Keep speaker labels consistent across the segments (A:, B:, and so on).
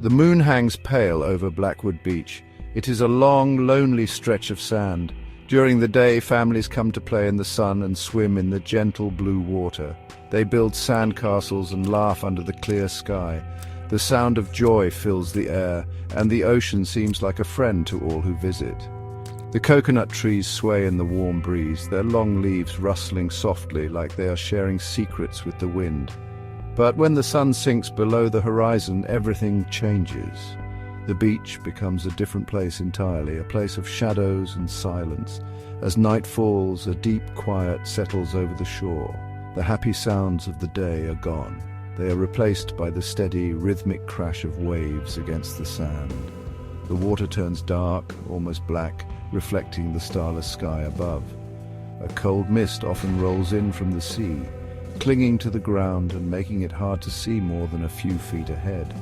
A: The moon hangs pale over Blackwood Beach. It is a long, lonely stretch of sand. During the day, families come to play in the sun and swim in the gentle blue water. They build sandcastles and laugh under the clear sky. The sound of joy fills the air, and the ocean seems like a friend to all who visit. The coconut trees sway in the warm breeze, their long leaves rustling softly like they are sharing secrets with the wind. But when the sun sinks below the horizon, everything changes. The beach becomes a different place entirely, a place of shadows and silence. As night falls, a deep quiet settles over the shore. The happy sounds of the day are gone. They are replaced by the steady, rhythmic crash of waves against the sand. The water turns dark, almost black, reflecting the starless sky above. A cold mist often rolls in from the sea, clinging to the ground and making it hard to see more than a few feet ahead.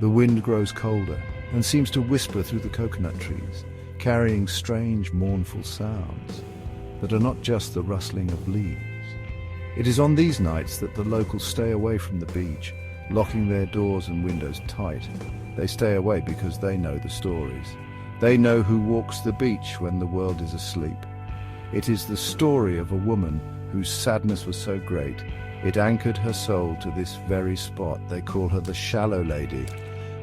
A: The wind grows colder and seems to whisper through the coconut trees, carrying strange, mournful sounds that are not just the rustling of leaves. It is on these nights that the locals stay away from the beach, locking their doors and windows tight. They stay away because they know the stories. They know who walks the beach when the world is asleep. It is the story of a woman whose sadness was so great, it anchored her soul to this very spot. They call her the Shallow Lady.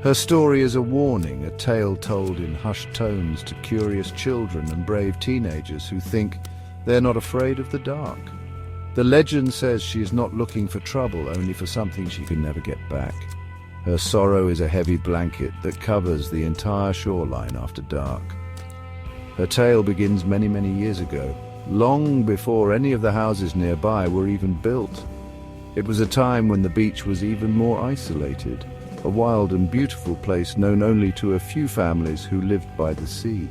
A: Her story is a warning, a tale told in hushed tones to curious children and brave teenagers who think they're not afraid of the dark. The legend says she is not looking for trouble, only for something she can never get back. Her sorrow is a heavy blanket that covers the entire shoreline after dark. Her tale begins many, many years ago, long before any of the houses nearby were even built. It was a time when the beach was even more isolated, a wild and beautiful place known only to a few families who lived by the sea.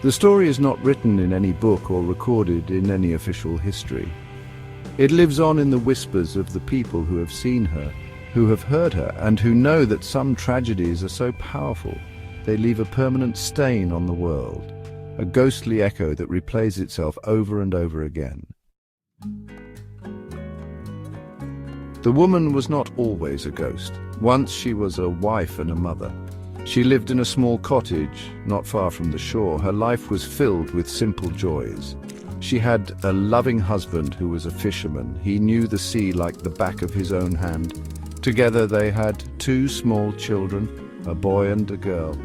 A: The story is not written in any book or recorded in any official history. It lives on in the whispers of the people who have seen her, who have heard her, and who know that some tragedies are so powerful they leave a permanent stain on the world, a ghostly echo that replays itself over and over again. The woman was not always a ghost. Once she was a wife and a mother. She lived in a small cottage not far from the shore. Her life was filled with simple joys. She had a loving husband who was a fisherman. He knew the sea like the back of his own hand. Together they had 2 small children, a boy and a girl.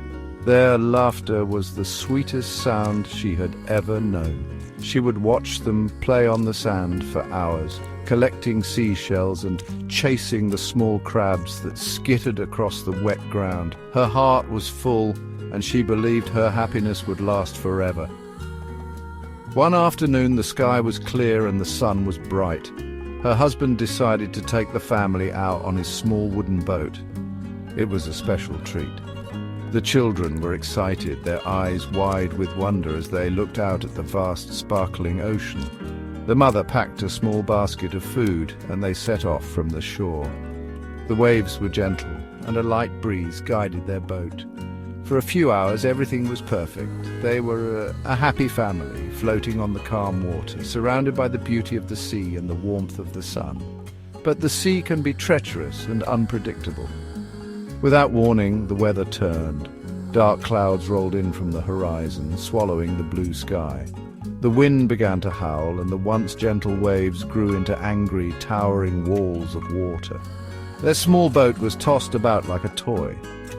A: Their laughter was the sweetest sound she had ever known. She would watch them play on the sand for hours, collecting seashells and chasing the small crabs that skittered across the wet ground. Her heart was full, and she believed her happiness would last forever. One afternoon the sky was clear and the sun was bright. Her husband decided to take the family out on his small wooden boat. It was a special treat. The children were excited, their eyes wide with wonder as they looked out at the vast, sparkling ocean. The mother packed a small basket of food, and they set off from the shore. The waves were gentle, and a light breeze guided their boat. For a few hours, everything was perfect. They were a happy family, floating on the calm water, surrounded by the beauty of the sea and the warmth of the sun. But the sea can be treacherous and unpredictable. Without warning, the weather turned. Dark clouds rolled in from the horizon, swallowing the blue sky. The wind began to howl, and the once gentle waves grew into angry, towering walls of water. Their small boat was tossed about like a toy.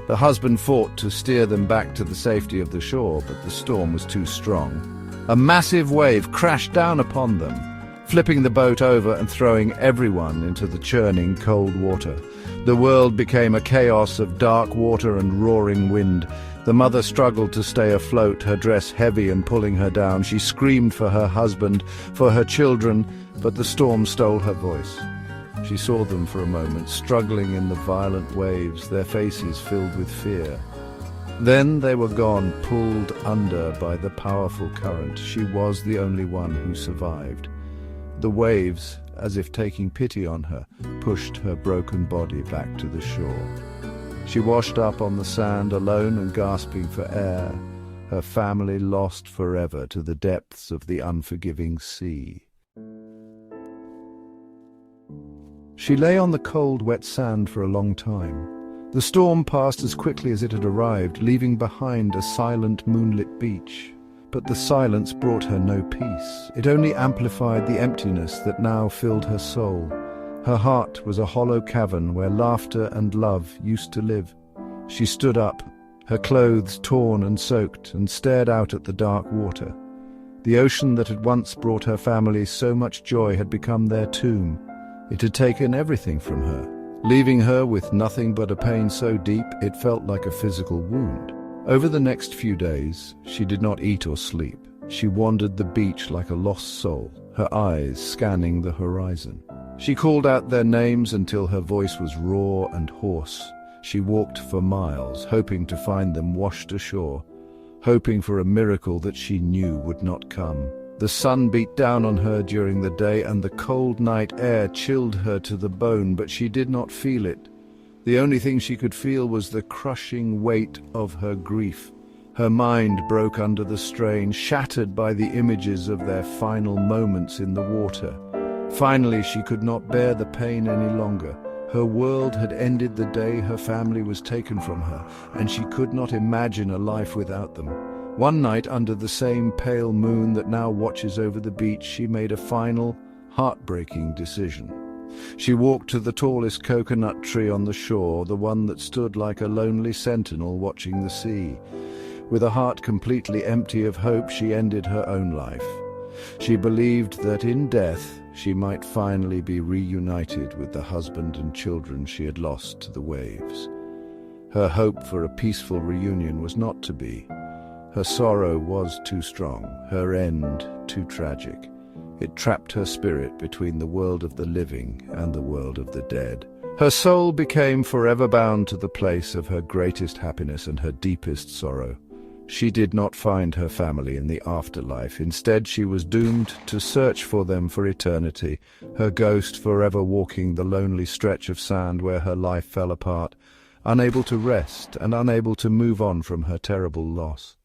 A: The husband fought to steer them back to the safety of the shore, but the storm was too strong. A massive wave crashed down upon them, flipping the boat over and throwing everyone into the churning, cold water. The world became a chaos of dark water and roaring wind. The mother struggled to stay afloat, her dress heavy and pulling her down. She screamed for her husband, for her children, but the storm stole her voice. She saw them for a moment, struggling in the violent waves, their faces filled with fear. Then they were gone, pulled under by the powerful current. She was the only one who survived. The waves, as if taking pity on her, pushed her broken body back to the shore. She washed up on the sand alone and gasping for air, her family lost forever to the depths of the unforgiving sea. She lay on the cold, wet sand for a long time. The storm passed as quickly as it had arrived, leaving behind a silent moonlit beach. But the silence brought her no peace. It only amplified the emptiness that now filled her soul. Her heart was a hollow cavern where laughter and love used to live. She stood up, her clothes torn and soaked, and stared out at the dark water. The ocean that had once brought her family so much joy had become their tomb. It had taken everything from her, leaving her with nothing but a pain so deep it felt like a physical wound. Over the next few days, she did not eat or sleep. She wandered the beach like a lost soul, her eyes scanning the horizon. She called out their names until her voice was raw and hoarse. She walked for miles, hoping to find them washed ashore, hoping for a miracle that she knew would not come. The sun beat down on her during the day, and the cold night air chilled her to the bone, but she did not feel it. The only thing she could feel was the crushing weight of her grief. Her mind broke under the strain, shattered by the images of their final moments in the water. Finally, she could not bear the pain any longer. Her world had ended the day her family was taken from her, and she could not imagine a life without them. One night, under the same pale moon that now watches over the beach, she made a final, heartbreaking decision. She walked to the tallest coconut tree on the shore, the one that stood like a lonely sentinel watching the sea. With a heart completely empty of hope, she ended her own life. She believed that in death, she might finally be reunited with the husband and children she had lost to the waves. Her hope for a peaceful reunion was not to be. Her sorrow was too strong, her end too tragic. It trapped her spirit between the world of the living and the world of the dead. Her soul became forever bound to the place of her greatest happiness and her deepest sorrow. She did not find her family in the afterlife. Instead, she was doomed to search for them for eternity, her ghost forever walking the lonely stretch of sand where her life fell apart, unable to rest and unable to move on from her terrible loss.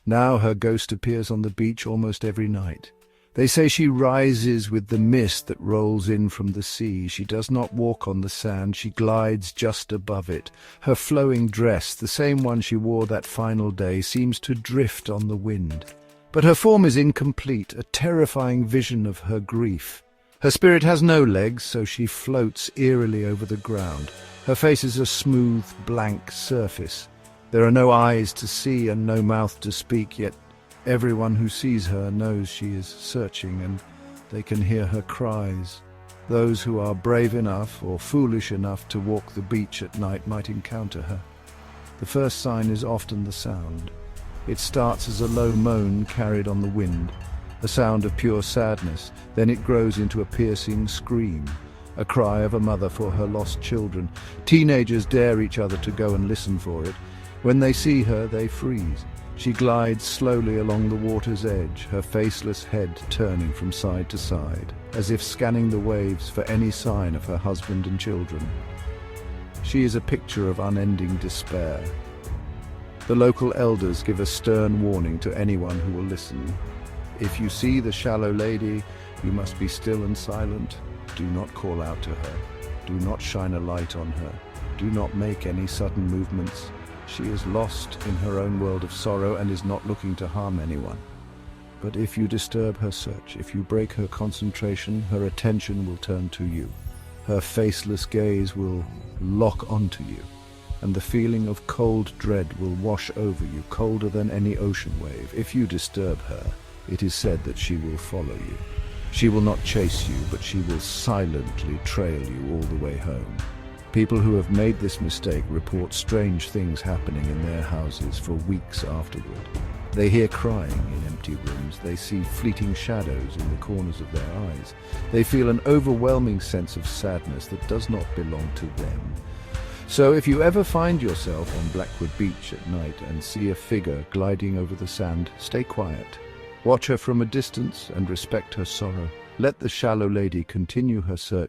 A: Now her ghost appears on the beach almost every night. They say she rises with the mist that rolls in from the sea. She does not walk on the sand, she glides just above it. Her flowing dress, the same one she wore that final day, seems to drift on the wind. But her form is incomplete, a terrifying vision of her grief. Her spirit has no legs, so she floats eerily over the ground. Her face is a smooth, blank surface. There are no eyes to see and no mouth to speak, yet everyone who sees her knows she is searching, and they can hear her cries. Those who are brave enough or foolish enough to walk the beach at night might encounter her. The first sign is often the sound. It starts as a low moan carried on the wind, a sound of pure sadness. Then it grows into a piercing scream, a cry of a mother for her lost children. Teenagers dare each other to go and listen for it. When they see her, they freeze. She glides slowly along the water's edge, her faceless head turning from side to side, as if scanning the waves for any sign of her husband and children. She is a picture of unending despair. The local elders give a stern warning to anyone who will listen. If you see the shallow lady, you must be still and silent. Do not call out to her. Do not shine a light on her. Do not make any sudden movements. She is lost in her own world of sorrow and is not looking to harm anyone. But if you disturb her search, if you break her concentration, her attention will turn to you. Her faceless gaze will lock onto you, and the feeling of cold dread will wash over you, colder than any ocean wave. If you disturb her, it is said that she will follow you. She will not chase you, but she will silently trail you all the way home. People who have made this mistake report strange things happening in their houses for weeks afterward. They hear crying in empty rooms. They see fleeting shadows in the corners of their eyes. They feel an overwhelming sense of sadness that does not belong to them. So if you ever find yourself on Blackwood Beach at night and see a figure gliding over the sand, stay quiet. Watch her from a distance and respect her sorrow. Let the shallow lady continue her search